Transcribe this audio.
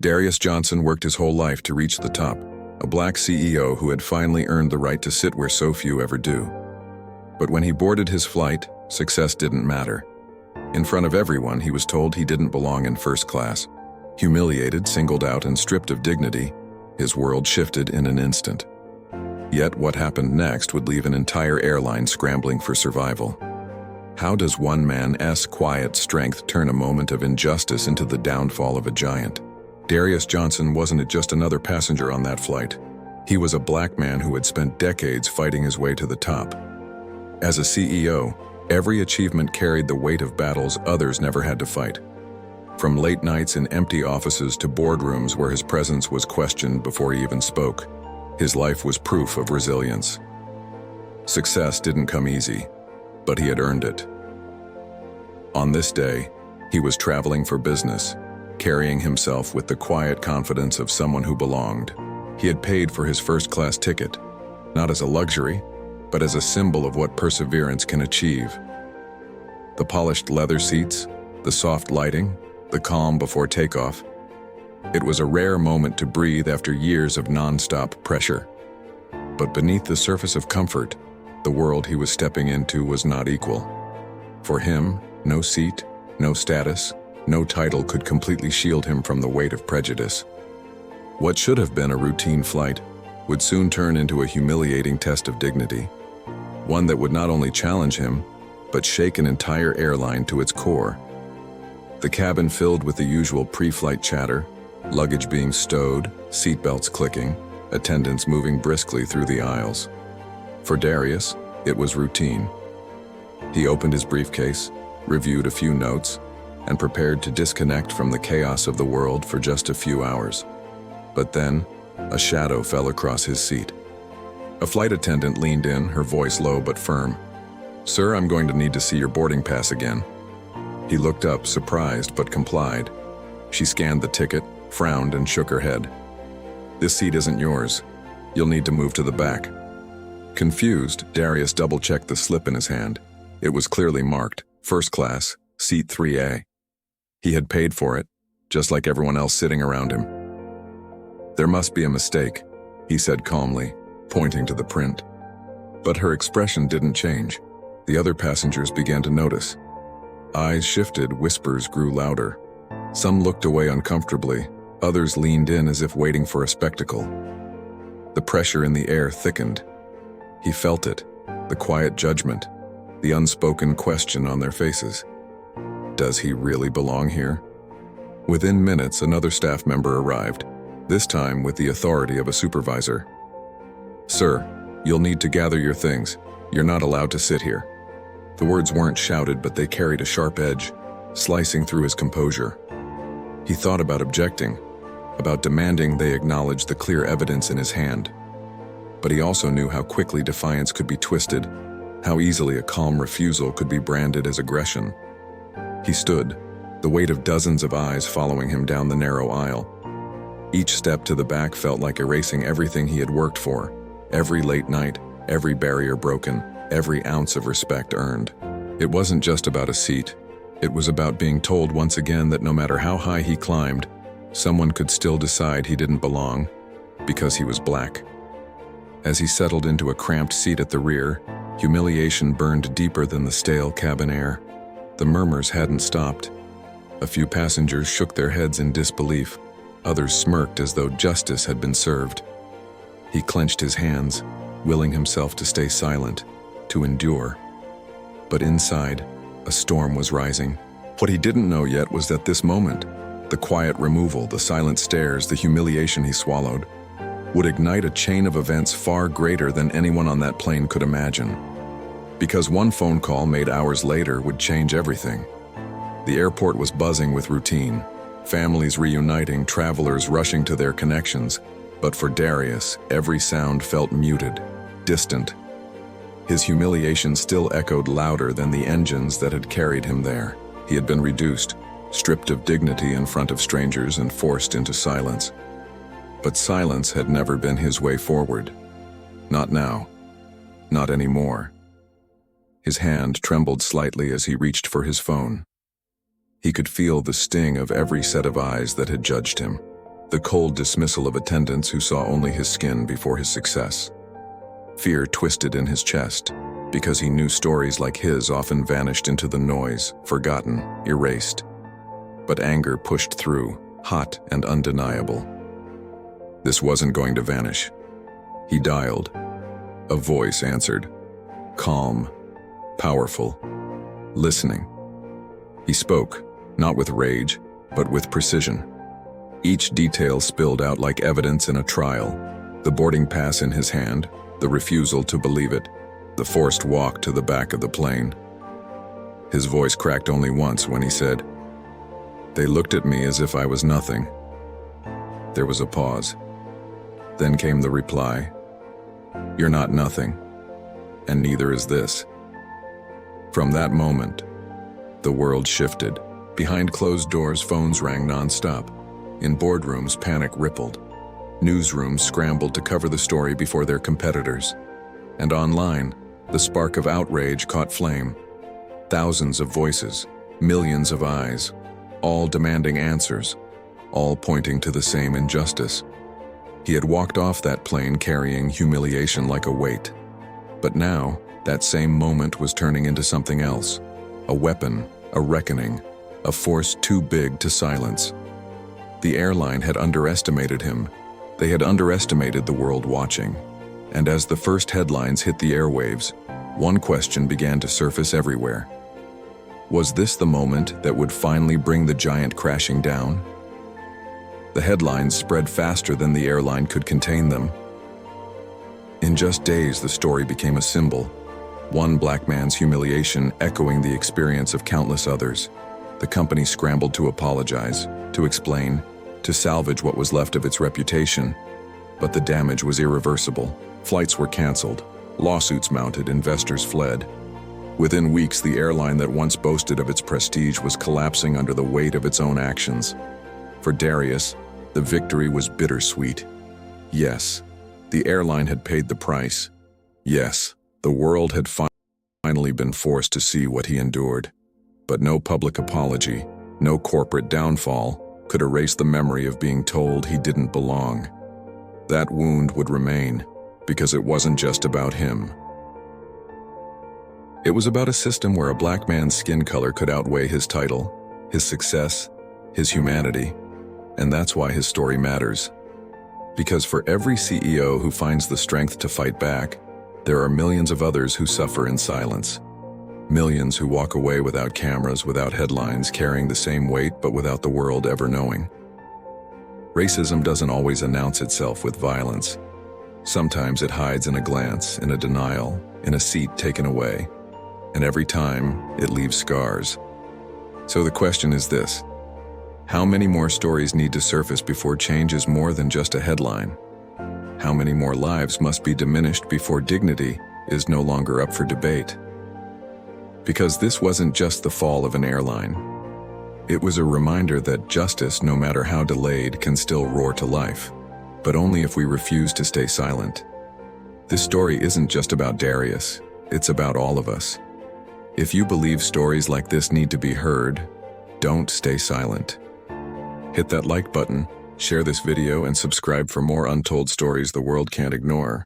Darius Johnson worked his whole life to reach the top, a black CEO who had finally earned the right to sit where so few ever do. But when he boarded his flight, success didn't matter. In front of everyone, he was told he didn't belong in first class. Humiliated, singled out, and stripped of dignity, his world shifted in an instant. Yet what happened next would leave an entire airline scrambling for survival. How does one man's quiet strength turn a moment of injustice into the downfall of a giant? Darius Johnson wasn't just another passenger on that flight. He was a black man who had spent decades fighting his way to the top. As a CEO, every achievement carried the weight of battles others never had to fight. From late nights in empty offices to boardrooms where his presence was questioned before he even spoke, his life was proof of resilience. Success didn't come easy, but he had earned it. On this day, he was traveling for business, carrying himself with the quiet confidence of someone who belonged. He had paid for his first-class ticket, not as a luxury, but as a symbol of what perseverance can achieve. The polished leather seats, the soft lighting, the calm before takeoff. It was a rare moment to breathe after years of non-stop pressure. But beneath the surface of comfort, the world he was stepping into was not equal. For him, no seat, no status, no title could completely shield him from the weight of prejudice. What should have been a routine flight would soon turn into a humiliating test of dignity, one that would not only challenge him, but shake an entire airline to its core. The cabin filled with the usual pre-flight chatter, luggage being stowed, seatbelts clicking, attendants moving briskly through the aisles. For Darius, it was routine. He opened his briefcase, reviewed a few notes, and prepared to disconnect from the chaos of the world for just a few hours. But then, a shadow fell across his seat. A flight attendant leaned in, her voice low but firm. "Sir, I'm going to need to see your boarding pass again." He looked up, surprised but complied. She scanned the ticket, frowned, and shook her head. "This seat isn't yours. You'll need to move to the back." Confused, Darius double-checked the slip in his hand. It was clearly marked, first class, seat 3A. He had paid for it, just like everyone else sitting around him. "There must be a mistake," he said calmly, pointing to the print. But her expression didn't change. The other passengers began to notice. Eyes shifted, whispers grew louder. Some looked away uncomfortably, others leaned in as if waiting for a spectacle. The pressure in the air thickened. He felt it, the quiet judgment, the unspoken question on their faces. Does he really belong here? Within minutes, another staff member arrived, this time with the authority of a supervisor. "Sir, you'll need to gather your things. You're not allowed to sit here." The words weren't shouted, but they carried a sharp edge, slicing through his composure. He thought about objecting, about demanding they acknowledge the clear evidence in his hand. But he also knew how quickly defiance could be twisted, how easily a calm refusal could be branded as aggression. He stood, the weight of dozens of eyes following him down the narrow aisle. Each step to the back felt like erasing everything he had worked for, every late night, every barrier broken, every ounce of respect earned. It wasn't just about a seat. It was about being told once again that no matter how high he climbed, someone could still decide he didn't belong because he was black. As he settled into a cramped seat at the rear, humiliation burned deeper than the stale cabin air. The murmurs hadn't stopped. A few passengers shook their heads in disbelief. Others smirked as though justice had been served. He clenched his hands, willing himself to stay silent, to endure. But inside, a storm was rising. What he didn't know yet was that this moment, the quiet removal, the silent stares, the humiliation he swallowed, would ignite a chain of events far greater than anyone on that plane could imagine. Because one phone call made hours later would change everything. The airport was buzzing with routine, families reuniting, travelers rushing to their connections. But for Darius, every sound felt muted, distant. His humiliation still echoed louder than the engines that had carried him there. He had been reduced, stripped of dignity in front of strangers and forced into silence. But silence had never been his way forward. Not now. Not anymore. His hand trembled slightly as he reached for his phone. He could feel the sting of every set of eyes that had judged him. the cold dismissal of attendants who saw only his skin before his success. Fear twisted in his chest, because he knew stories like his often vanished into the noise, forgotten, erased. But anger pushed through, hot and undeniable. This wasn't going to vanish. He dialed. A voice answered, calm, powerful, listening. He spoke, not with rage, but with precision. Each detail spilled out like evidence in a trial, the boarding pass in his hand, the refusal to believe it, the forced walk to the back of the plane. His voice cracked only once when he said, "They looked at me as if I was nothing." There was a pause. Then came the reply, "You're not nothing, and neither is this." From that moment, the world shifted. Behind closed doors, phones rang nonstop. In boardrooms, panic rippled. Newsrooms scrambled to cover the story before their competitors. And online, the spark of outrage caught flame. Thousands of voices, millions of eyes, all demanding answers, all pointing to the same injustice. He had walked off that plane carrying humiliation like a weight. But now, that same moment was turning into something else. A weapon, a reckoning, a force too big to silence. The airline had underestimated him. They had underestimated the world watching. And as the first headlines hit the airwaves, one question began to surface everywhere. Was this the moment that would finally bring the giant crashing down? The headlines spread faster than the airline could contain them. In just days, the story became a symbol. One black man's humiliation echoing the experience of countless others. The company scrambled to apologize, to explain, to salvage what was left of its reputation. But the damage was irreversible. Flights were canceled, lawsuits mounted, investors fled. Within weeks, the airline that once boasted of its prestige was collapsing under the weight of its own actions. For Darius, the victory was bittersweet. Yes, the airline had paid the price. Yes, the world had finally been forced to see what he endured. But no public apology, no corporate downfall could erase the memory of being told he didn't belong. That wound would remain, because it wasn't just about him. It was about a system where a black man's skin color could outweigh his title, his success, his humanity. And that's why his story matters. Because for every CEO who finds the strength to fight back, there are millions of others who suffer in silence. Millions who walk away without cameras, without headlines, carrying the same weight, but without the world ever knowing. Racism doesn't always announce itself with violence. Sometimes it hides in a glance, in a denial, in a seat taken away. And every time, it leaves scars. So the question is this: how many more stories need to surface before change is more than just a headline? How many more lives must be diminished before dignity is no longer up for debate? Because this wasn't just the fall of an airline. It was a reminder that justice, no matter how delayed, can still roar to life, but only if we refuse to stay silent. This story isn't just about Darius, it's about all of us. If you believe stories like this need to be heard, don't stay silent. Hit that like button, share this video, and subscribe for more untold stories the world can't ignore.